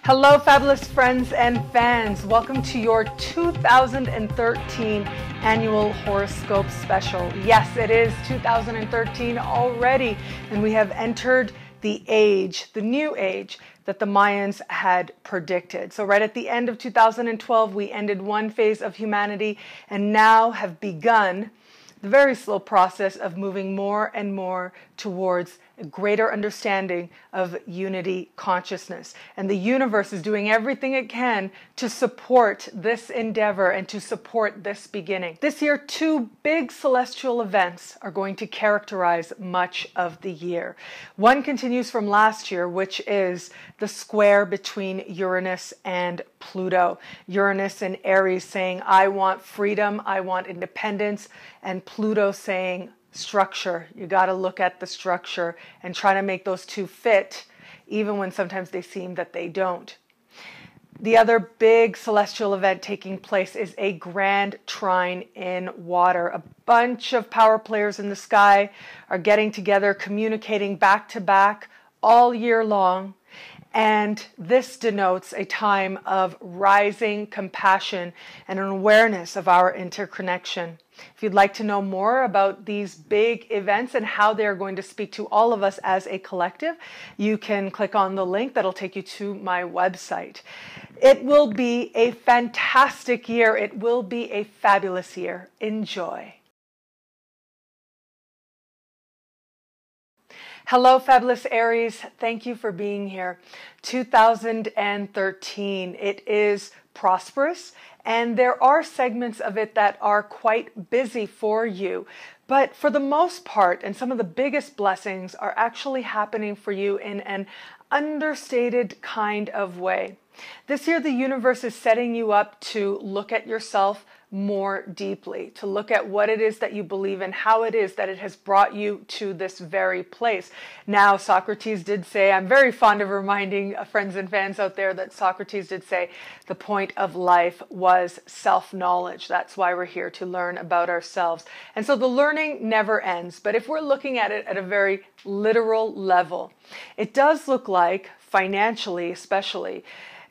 Hello, fabulous friends and fans. Welcome to your 2013 annual horoscope special. Yes, it is 2013 already, and we have entered the new age that the Mayans had predicted. So right at the end of 2012, we ended one phase of humanity and now have begun the very slow process of moving more and more towards a greater understanding of unity consciousness. And the universe is doing everything it can to support this endeavor and to support this beginning. This year, two big celestial events are going to characterize much of the year. One continues from last year, which is the square between Uranus and Pluto. Uranus and Aries saying, I want freedom, I want independence, and Pluto saying, structure. You got to look at the structure and try to make those two fit, even when sometimes they seem that they don't. The other big celestial event taking place is a grand trine in water. A bunch of power players in the sky are getting together, communicating back to back all year long. And this denotes a time of rising compassion and an awareness of our interconnection. If you'd like to know more about these big events and how they're going to speak to all of us as a collective, you can click on the link that'll take you to my website. It will be a fantastic year. It will be a fabulous year. Enjoy. Hello, fabulous Aries. Thank you for being here. 2013, it is prosperous, and there are segments of it that are quite busy for you. But for the most part, and some of the biggest blessings are actually happening for you in an understated kind of way. This year, the universe is setting you up to look at yourself more deeply, to look at what it is that you believe and how it is that it has brought you to this very place. Now, Socrates did say, I'm very fond of reminding friends and fans out there that Socrates did say the point of life was self-knowledge. That's why we're here, to learn about ourselves. And so the learning never ends. But if we're looking at it at a very literal level, it does look like, financially especially,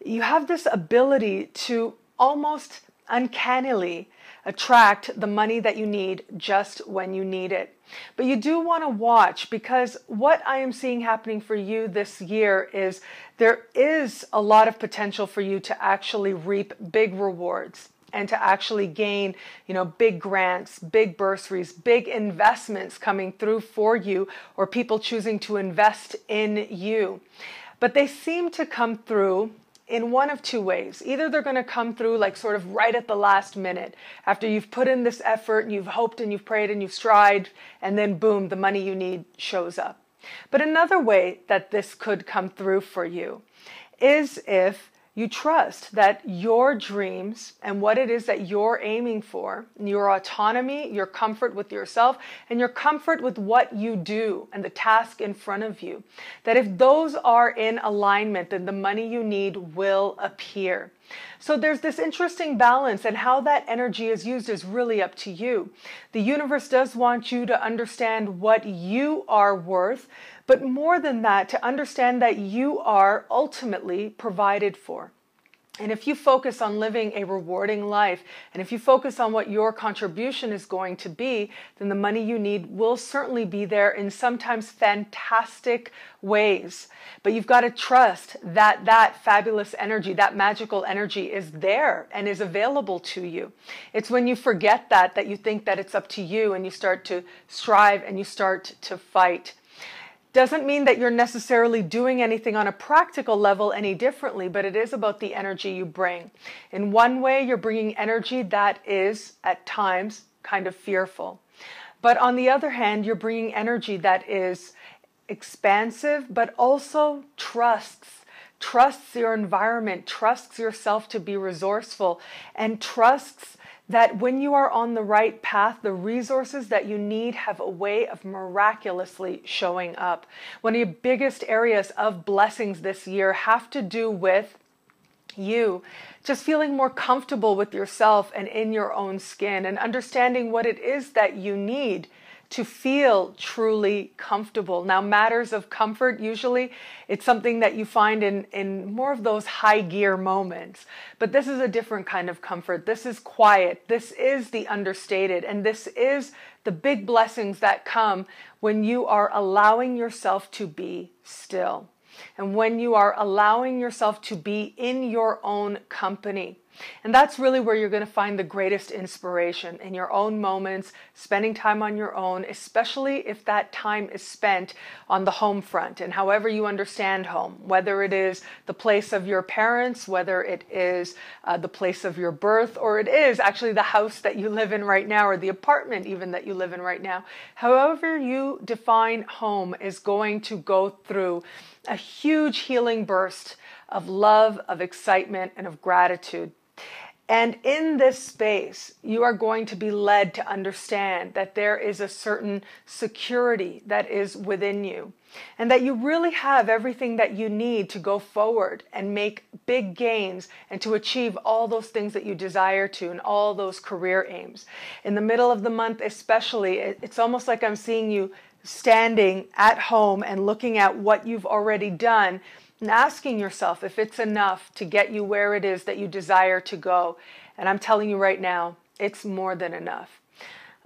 you have this ability to almost uncannily attract the money that you need just when you need it. But you do want to watch, because what I am seeing happening for you this year is there is a lot of potential for you to actually reap big rewards and to actually gain, big grants, big bursaries, big investments coming through for you, or people choosing to invest in you. But they seem to come through in one of two ways. Either they're going to come through like sort of right at the last minute, after you've put in this effort and you've hoped and you've prayed and you've strived, and then boom, the money you need shows up. But another way that this could come through for you is if you trust that your dreams and what it is that you're aiming for, your autonomy, your comfort with yourself, and your comfort with what you do and the task in front of you, that if those are in alignment, then the money you need will appear. So there's this interesting balance, and how that energy is used is really up to you. The universe does want you to understand what you are worth, but more than that, to understand that you are ultimately provided for. And if you focus on living a rewarding life, and if you focus on what your contribution is going to be, then the money you need will certainly be there in sometimes fantastic ways. But you've got to trust that that fabulous energy, that magical energy is there and is available to you. It's when you forget that you think that it's up to you, and you start to strive and you start to fight. Doesn't mean that you're necessarily doing anything on a practical level any differently, but it is about the energy you bring. In one way, you're bringing energy that is, at times, kind of fearful. But on the other hand, you're bringing energy that is expansive, but also trusts your environment, trusts yourself to be resourceful, and trusts that when you are on the right path, the resources that you need have a way of miraculously showing up. One of your biggest areas of blessings this year have to do with you just feeling more comfortable with yourself and in your own skin, and understanding what it is that you need to feel truly comfortable. Now, matters of comfort, usually it's something that you find in more of those high gear moments. But this is a different kind of comfort. This is quiet. This is the understated. And this is the big blessings that come when you are allowing yourself to be still. And when you are allowing yourself to be in your own company. And that's really where you're going to find the greatest inspiration, in your own moments, spending time on your own, especially if that time is spent on the home front. And however you understand home, whether it is the place of your parents, whether it is the place of your birth, or it is actually the house that you live in right now, or the apartment even that you live in right now. However you define home is going to go through a huge healing burst of love, of excitement, and of gratitude. And in this space, you are going to be led to understand that there is a certain security that is within you, and that you really have everything that you need to go forward and make big gains and to achieve all those things that you desire to and all those career aims. In the middle of the month especially, it's almost like I'm seeing you standing at home and looking at what you've already done and asking yourself if it's enough to get you where it is that you desire to go. And I'm telling you right now, it's more than enough.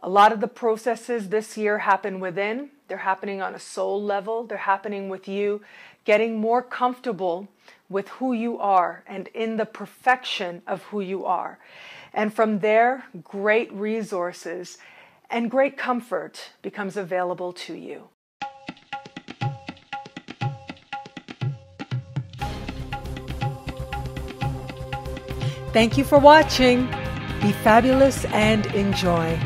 A lot of the processes this year happen within. They're happening on a soul level. They're happening with you getting more comfortable with who you are and in the perfection of who you are. And from there, great resources and great comfort becomes available to you. Thank you for watching. Be fabulous and enjoy.